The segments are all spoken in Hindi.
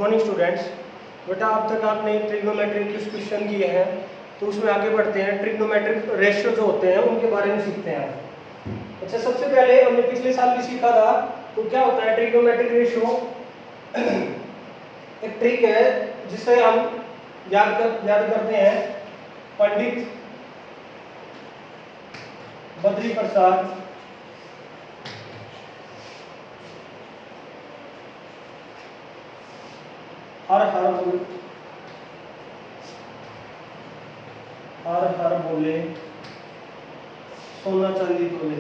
Morning students. बेटा अब तक आपने ट्रिग्नोमेट्रिक कुछ क्वेश्चन किए हैं, तो उसमें आगे बढ़ते हैं। ट्रिग्नोमेट्रिक रेशियो जो होते हैं उनके बारे में सीखते हैं। अच्छा, सबसे पहले हमने पिछले साल भी सीखा था, तो क्या होता है ट्रिग्नोमेट्रिक रेशियो। एक ट्रिक है जिसे हम याद करते हैं। पंडित बद्री प्रसाद हर बोले सोना चांदी तोले।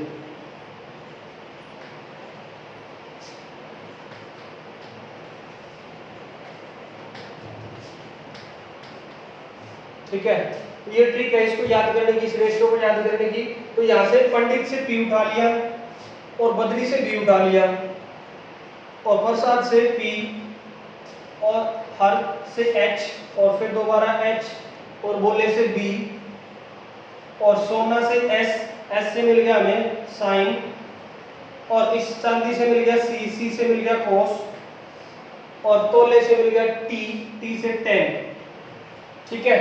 ठीक है, ये ट्रिक है इसको याद करने की, इस रेशियो को याद करने की। तो यहाँ से पंडित से पी उठा लिया और बद्री से बी उठा लिया और प्रसाद से पी और हर से एच और फिर दोबारा एच और बोले से बी और सोना से एस, एस से मिल गया हमें साइन और इस चांदी से मिल गया सी, सी से मिल गया कोस और तोले से मिल गया टी, टी से टेन। ठीक है,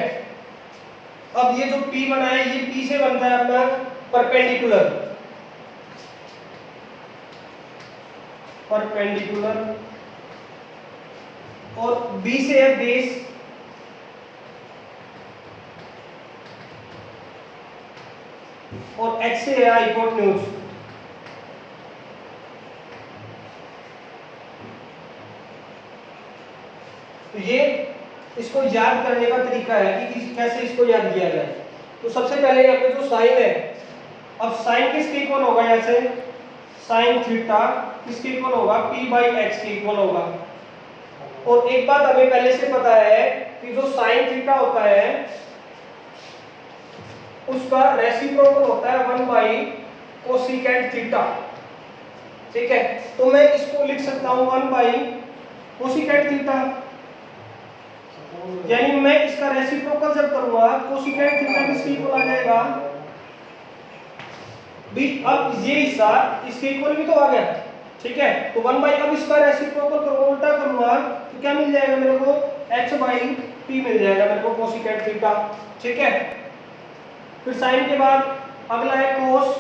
अब ये जो P बना है ये P से बनता है अपना परपेंडिकुलर और B से है बेस और H से है हाइपोटेन्यूज। तो ये इसको याद करने का तरीका है कि कैसे इसको याद किया जाए। तो सबसे पहले यहाँ पे जो साइन है, अब साइन किसके इक्वल होगा, यहाँ से साइन थीटा किसके इक्वल होगा, P बाई H के इक्वल होगा। और एक बात हमें पहले से पता है कि जो साइन थीटा होता है उसका रेसिप्रोकल होता है 1 बाई कोसिकेंट थीटा। ठीक है, तो मैं इसको लिख सकता हूँ 1 बाई कोसिकेंट थीटा, यानी मैं इसका रेसिप्रोकल जब करूंगा कोसिकेंट थीटा किसके इक्वल आ जाएगा, अब ये हिस्सा इसके इक्वल भी तो आ गया। ठीक है, तो 1 बाई, अब इसका रेसिप्रोकल उल्टा करूंगा तो क्या मिल जाएगा मेरे को, h बाई p मिल जाएगा मेरे को कोसिकेंट थीटा। ठीक है, फिर साइन के बाद अगला है कोस,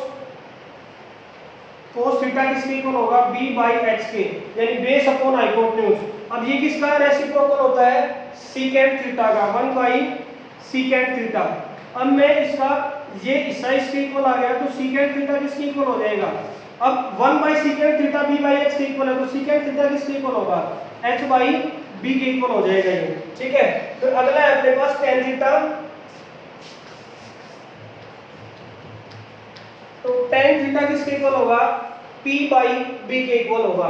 कोस थीटा किसके इक्वल होगा, b बाई h के, यानी बेस अपॉन हाइपोटेन्यूज। अब ये किसका रेसिप्रोकल होता है, सीकेंट थीटा का, 1 बाई सीकेंट थीटा। अब मैं इसका ये हिस्सा इसके इक्वल आ गया तो सीकेंट थीटा किसके इक्वल हो जाएगा, अब 1 by secant theta b by h के इक्वल है तो सीकेंट थीटा किसके इक्वल होगा, h बाई b के इक्वल हो जाएगा ये। ठीक है, फिर अगला है अपने पास tan थीटा, तो tan थीटा किसके इक्वल होगा, p बाई b के इक्वल होगा।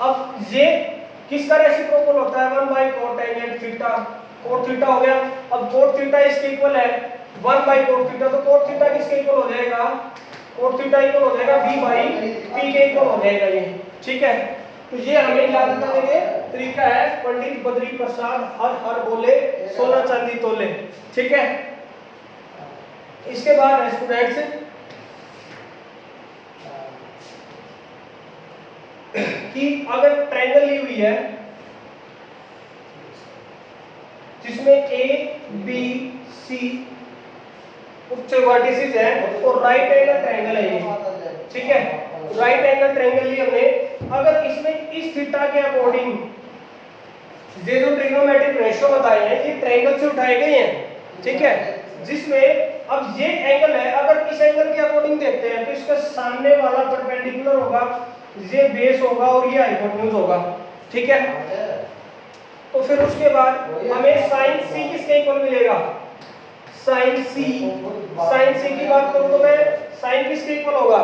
अब ये किसका रेसिप्रोकल होता है, 1 by cot tan theta, cot theta हो गया। अब cot थीटा इसके इक्वल है 1 बाई cot थीटा, तो cot थीटा किसके इक्वल हो जाएगा, cot थीटा इक्वल हो जाएगा b बाई p के इक्वल हो जाएगा ये। ठीक है, तो ये हमें याद करने के तरीका है, पंडित बद्री प्रसाद हर बोले सोना चांदी तोले। ठीक है, इसके बाद स्टूडेंट्स कि अगर ट्रायंगल ली हुई है जिसमें A B C उच्च वर्टिसेस है और राइट एंगल ट्रायंगल है ये। ठीक है, राइट एंगल ट्रायंगल ली हमने, अगर इसमें इस थीटा के अकॉर्डिंग ये जो ट्रिग्नोमेट्रिक रेशियो बताए हैं ये ट्रायंगल से उठाए गए हैं। ठीक है, जिसमें अब ये एंगल है, अगर इस एंगल के अकॉर्डिंग देखते हैं तो इसका सामने वाला परपेंडिकुलर होगा, ये बेस होगा और ये हाइपोटेन्यूज होगा। ठीक है, तो फिर उसके बाद हमें साइन सी किसके इक्वल मिलेगा, साइन सी की बात करूं तो मैं साइन किसके इक्वल होगा,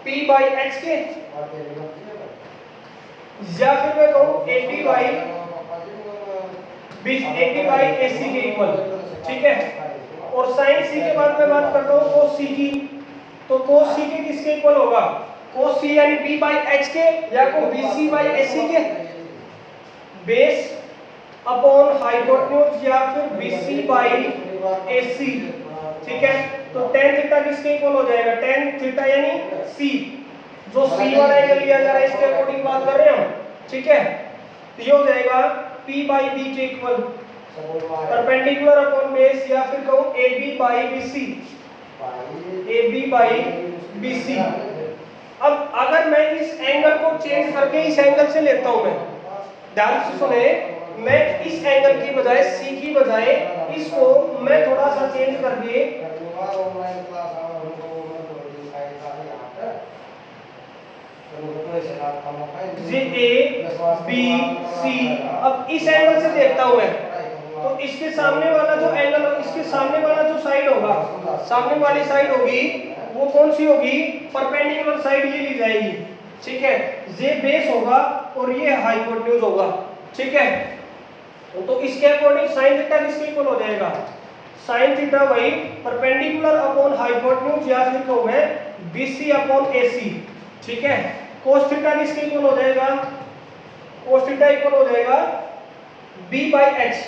p बाई h के, या फिर मैं कहूं ab बाई ac के इक्वल। ठीक है, और साइन सी के बाद मैं बात करता हूं cos c की, तो cos c के किसके इक्वल होगा, cos c यानी b बाई h के या को bc बाई ac के, बेस अपॉन हाइपोटेन्यूज या फिर bc बाई ac। ठीक है, तो tan थीटा किसके इक्वल हो जाएगा, tan थीटा यानी c, जो c वाला एंगल लिया जा रहा है इसके अकॉर्डिंग बात कर रहे हैं हम। ठीक है, तो ये हो जाएगा P बाई बी के इक्वल परपेंडिकुलर अपॉन बेस, या फिर कहूँ AB by BC, AB by BC। अब अगर मैं इस एंगल को चेंज करके इस एंगल से लेता हूं, मैं ध्यान से सुने, मैं इस एंगल की बजाय C की बजाय इसको मैं थोड़ा सा चेंज करके जे A B C, अब इस एंगल से देखता हूं मैं, तो इसके सामने वाला जो एंगल, इसके सामने वाला जो साइड होगा, सामने वाली साइड होगी वो कौन सी होगी, परपेंडिकुलर साइड ये ली जाएगी, ठीक है। ये बेस होगा और ये हाइपोटेन्यूज होगा, ठीक है। तो इसके अकॉर्डिंग साइन थीटा किसके इक्वल हो जाएगा, साइन थीटा वही परपेंडिकुलर अपॉन हाइपोटेन्यूज, या फिर कहूं मैं BC अपॉन AC, ठीक है। कोस थीटा किसके इक्वल हो जाएगा, कोस थीटा इक्वल हो जाएगा B by H,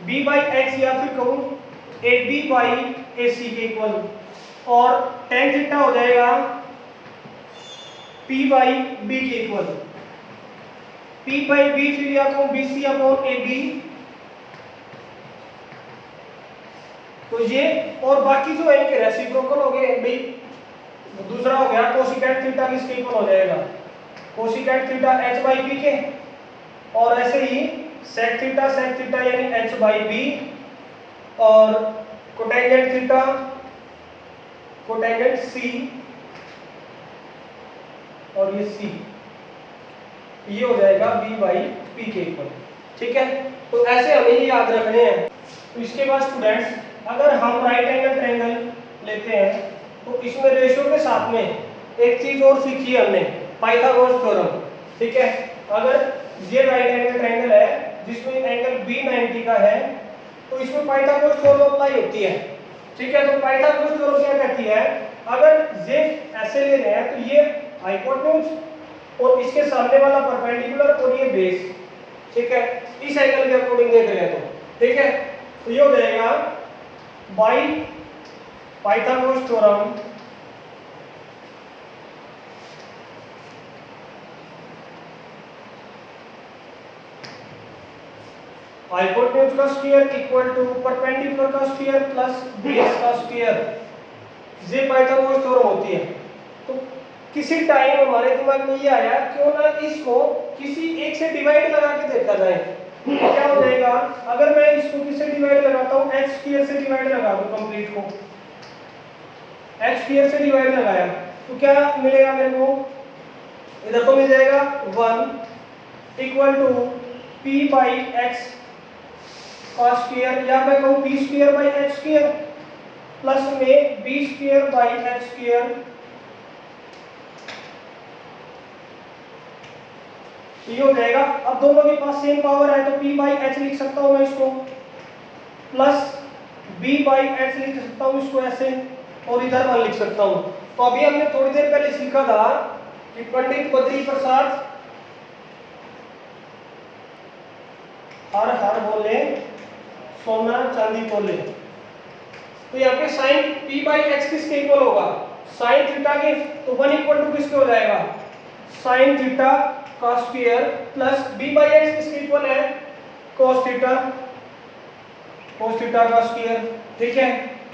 B by H, या फिर कहूं AB बाई AC के इक्वल, और टेन थीटा हो जाएगा P बाई B के इक्वल, P बाई B फिर या कहूं BC अपॉन AB, तो ये और बाकी जो है इनके रेसिप्रोकल हो गए भाई। दूसरा हो गया कोसिकेट थीटा किसके इक्वल हो जाएगा, कोसिकेट थीटा H बाई B के, और ऐसे ही सेक थीटा यानी H बाई B, और कोटेंजेंट थीटा कोटेंजेंट C, और ये C, ये हो जाएगा B बाई P के इक्वल, ठीक है। तो ऐसे हमें ये याद रखने हैं। तो इसके बाद स्टूडेंट्स, अगर हम राइट एंगल ट्रायंगल लेते हैं तो इसमें रेशियो के साथ में एक चीज और सीखी है हमने, पाइथागोरस थ्योरम, ठीक है। अगर ये राइट एंगल ट्रायंगल है जिसमें एंगल B 90 का है, तो इसमें पाइथागोरस थ्योरम अप्लाई होती है, ठीक है। तो पाइथागोरस थ्योरम क्या कहती है, अगर ये ऐसे ले रहे हैं तो ये हाइपोटेन्यूज और इसके सामने वाला परपेंडिकुलर और ये बेस, ठीक है, इस एंगल के अकॉर्डिंग देख रहे हैं तो, ठीक है। तो ये हो जाएगा बाई पाइथागोरस थ्योरम हाइपोटेन्यूज का स्क्वायर इक्वल टू परपेंडिकुलर का स्क्वायर प्लस बेस का स्क्वायर, ये पाइथागोरस थ्योरम होती है। तो किसी टाइम हमारे दिमाग में ये आया क्यों ना इसको किसी एक से डिवाइड लगा के देखा जाए, क्या हो जाएगा, अगर मैं इसको किससे डिवाइड लगाता हूँ, h स्क्वायर से डिवाइड लगा दूं, कंप्लीट को h स्क्वायर से डिवाइड लगाया तो क्या मिलेगा मेरे को, इधर तो मिल जाएगा 1 equal to p by x का स्क्वायर, या मैं कहूँ b square by h square plus में b square by h square, ये हो जाएगा। अब दोनों के पास सेम पावर है तो p बाई h लिख सकता हूँ मैं इसको, प्लस b बाई h लिख सकता हूँ इसको ऐसे, और इधर 1 लिख सकता हूँ। तो अभी हमने थोड़ी देर पहले सीखा था कि पंडित बद्री प्रसाद हर हर बोले सोना चांदी तोले, तो यहाँ पे साइन p बाई h किसके इक्वल होगा, साइन थीटा के, तो 1 इक्वल टू किसके हो जाएगा, साइन थीटा का square plus b by h किसके इक्वल है, cos थीटा का स्क्वायर, ठीक है।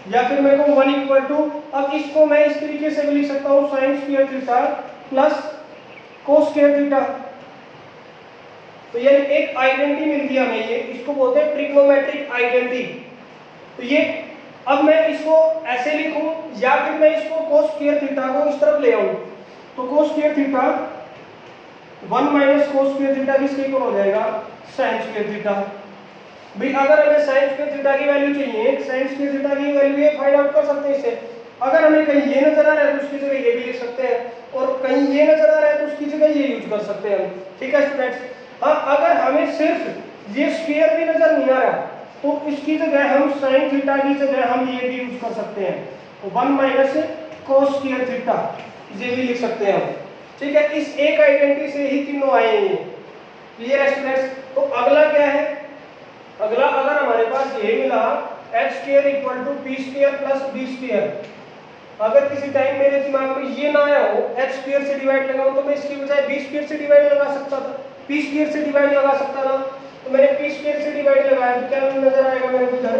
या फिर मैं कहूँ 1 इक्वल टू, अब इसको मैं इस तरीके से भी लिख सकता हूँ, sine square theta plus cos square theta. तो ये एक आइडेंटिटी मिल गया हमें, ये इसको बोलते हैं ट्रिग्नोमेट्रिक आइडेंटिटी। तो ये अब मैं इसको ऐसे लिखूं या फिर मैं इसको cos स्क्वायर थीटा को इस तरफ ले आऊं, तो cos square theta 1 minus cos square theta किसके इक्वल हो जाएगा, sin स्क्वायर थीटा। भाई अगर हमें sin स्क्वायर थीटा की वैल्यू चाहिए, sin स्क्वायर थीटा की वैल्यू ये फाइंड आउट कर सकते हैं इससे। अगर हमें कहीं ये नजर आ रहा है तो उसकी जगह ये भी लिख सकते हैं, और कहीं ये नजर आ रहा है तो उसकी जगह ये यूज कर सकते हैं हम, ठीक है स्टूडेंट्स। हाँ, अगर हमें सिर्फ ये स्क्वायर भी नजर नहीं आ रहा तो इसकी जगह हम sin थीटा की जगह हम ये भी यूज कर सकते हैं, तो 1 माइनस cos स्क्वायर थीटा ये भी लिख सकते हैं हम, ठीक है। इस एक आइडेंटिटी से ही तीनों आए हैं ये, क्लियर है स्टूडेंट्स। तो अगला क्या है, अगला अगर हमारे पास ये मिला h square equal to p square plus b square, अगर किसी टाइम मेरे दिमाग में ये ना आया हो h स्क्वायर से डिवाइड लगाऊं तो मैं इसकी बजाय b स्क्वायर से डिवाइड लगा सकता था, p स्क्वायर से डिवाइड लगा सकता था। तो मैंने p स्क्वायर से डिवाइड लगाया तो क्या नजर आएगा मेरे को इधर,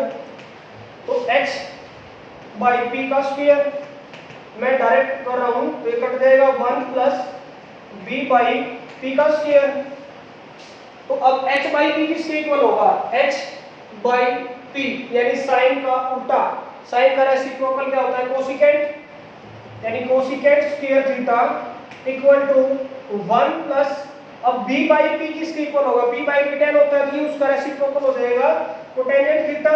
तो h बाई p का स्क्वायर मैं डायरेक्ट कर रहा हूं तो ये कट जाएगा 1 प्लस b बाई p का स्क्वायर। तो अब h बाई p किसके इक्वल होगा, h बाई p यानी साइन का उल्टा, साइन का रेसिप्रोकल क्या होता है कोसिकेंट, यानी cosecant square theta equal to 1 plus, अब b बाई p किसके इक्वल होगा, b बाई p tan होता है तो ये उसका रेसिप्रोकल हो जाएगा कोटेंजेंट थीटा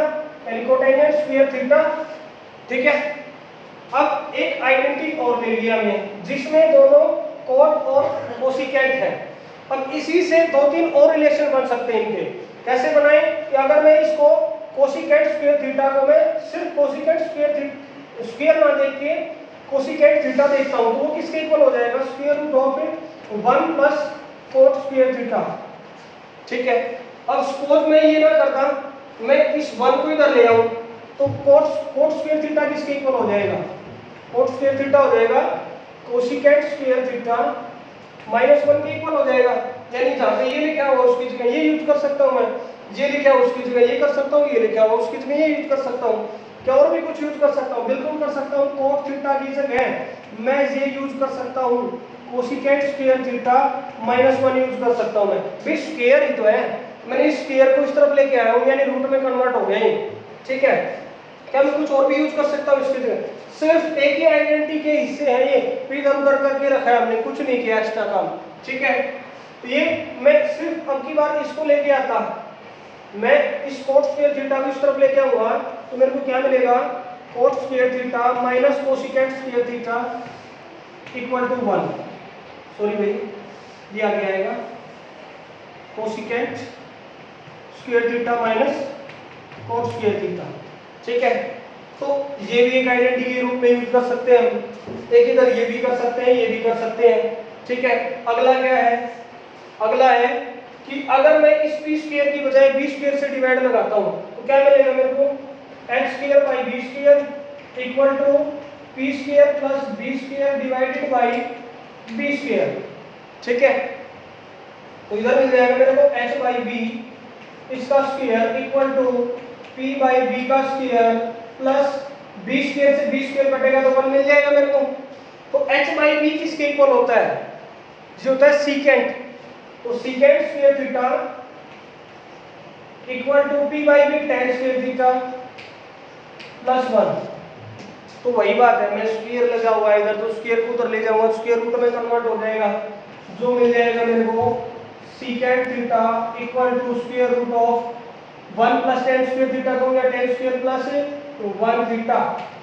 यानी कोटेंजेंट स्क्वायर थीटा। ठीक है, अब एक आइडेंटिटी और ले लिया हमने जिसमें दोनों कोट और कोसिकेंट है। अब इसी से दो तीन और रिलेशन बन सकते हैं इनके, कैसे बनाएं कि अगर मैं इसको कोसिकेंट स्क्वायर थीटा को मैं सिर्फ कोसिकेंट स्क्वायर ना देख के कोसिकेंट थीटा देखता हूं तो वो किसके इक्वल हो जाएगा, square root of 1 plus cot square theta. ठीक है, अब सपोज मैं ये ना करता, मैं इस 1 को इधर ले आऊं तो कोट स्क्वायर थीटा किसके इक्वल हो जाएगा, कोट स्क्वायर थीटा हो जाएगा कोसिकेंट स्क्वायर थीटा माइनस 1 के इक्वल हो जाएगा। यानी जहां पे ये लिखा हुआ उसकी जगह ये यूज कर सकता हूं, मैं ये लिखा हुआ उसकी जगह ये कर सकता हूं, ये लिखा हुआ उसकी जगह ये यूज कर सकता हूं, क्या और भी कुछ यूज कर सकता हूं, बिल्कुल कर सकता हूं। कोट थीटा की जगह मैं ये यूज कर सकता हूं cosecant square theta minus 1 use कर सकता हूं। मैं भी स्क्वायर ही तो है, मैंने इस स्क्वायर को इस तरफ लेके आया हूं यानी रूट में कन्वर्ट हो गया ये। ठीक है, क्या मैं कुछ और भी यूज कर सकता हूं इसकी जगह, सिर्फ एक ही आइडेंटिटी के हिस्से हैं ये, तो इधर उधर करके रखा है हमने, कुछ नहीं किया एक्स्ट्रा काम। ठीक है, तो ये मैं सिर्फ अब की बार इसको लेके आता, मैं इस कोट स्क्वायर थीटा को इस तरफ लेके आऊंगा तो मेरे को क्या मिलेगा, cot square theta minus cosecant square theta equal to 1, sorry भाई ये आगे आएगा cosecant square theta minus cot square theta. ठीक है, तो ये भी एक आइडेंटिटी के रूप में यूज कर सकते हैं हम, एक इधर ये भी कर सकते हैं ये भी कर सकते हैं। ठीक है, अगला क्या है, अगला है कि अगर मैं इस p स्क्वायर की बजाय b स्क्वायर से डिवाइड लगाता हूं तो क्या मिलेगा मेरे को, h square by b square equal to p square plus b square divided by b square. ठीक है, तो इधर मिल जाएगा मेरे को h बाई b इसका square equal to p by b का स्क्वायर प्लस b स्क्वायर से b स्क्वायर कटेगा तो 1 मिल जाएगा मेरे को। तो h बाई b किसके इक्वल होता है, जो होता है सीकेंट, तो secant square theta equal to p by b tan square theta plus 1। तो वही बात है, मैं स्क्वायर लगा हुआ है इधर तो स्क्वायर को उधर ले जाऊंगा, स्क्वायर रूट में कन्वर्ट हो जाएगा, जो मिल जाएगा मेरे को secant theta equal to square root of 1 plus tan square theta को या tan square plus 1 theta.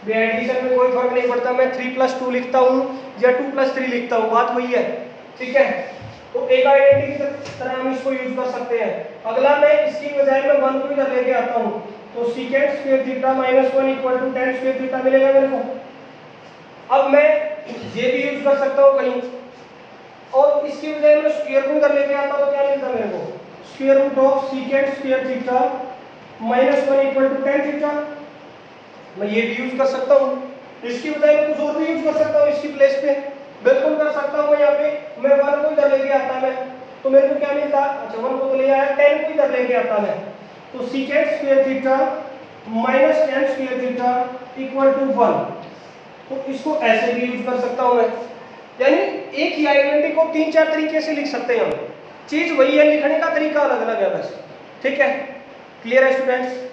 Addition में कोई फर्क नहीं पड़ता, मैं 3 प्लस 2 लिखता हूं या 2 प्लस 3 लिखता हूं, बात वही है। ठीक है, तो एक आइडेंटिटी की तरह हम इसको यूज कर सकते हैं। अगला मैं इसकी बजाय मैं 1 को इधर लेके आता हूं तो secant square theta minus 1 equal to tan square theta मिलेगा मेरे को। अब मैं ये भी यूज कर सकता हूं कहीं, और इसकी बजाय मैं स्क्वायर को इधर लेके आता हूं तो क्या मिलता है मेरे को, square root of secant square theta minus 1 equal to tan theta. मैं ये भी यूज कर सकता हूं, इसकी बजाय मैं कुछ और भी यूज कर सकता हूं इसकी प्लेस पे, बिल्कुल कर सकता हूं। मैं यहाँ पे मैं 1 को इधर लेके आता मैं तो मेरे को क्या मिलता, अच्छा 1 को तो ले आया, tan को इधर लेके आता मैं तो secant square theta minus tan square theta equal to 1। तो इसको ऐसे भी यूज कर सकता हूं मैं, यानी एक ही आइडेंटिटी को 3-4 तरीके से लिख सकते हैं हम, चीज वही है, लिखने का तरीका अलग अलग है बस। ठीक है, क्लियर है स्टूडेंट्स।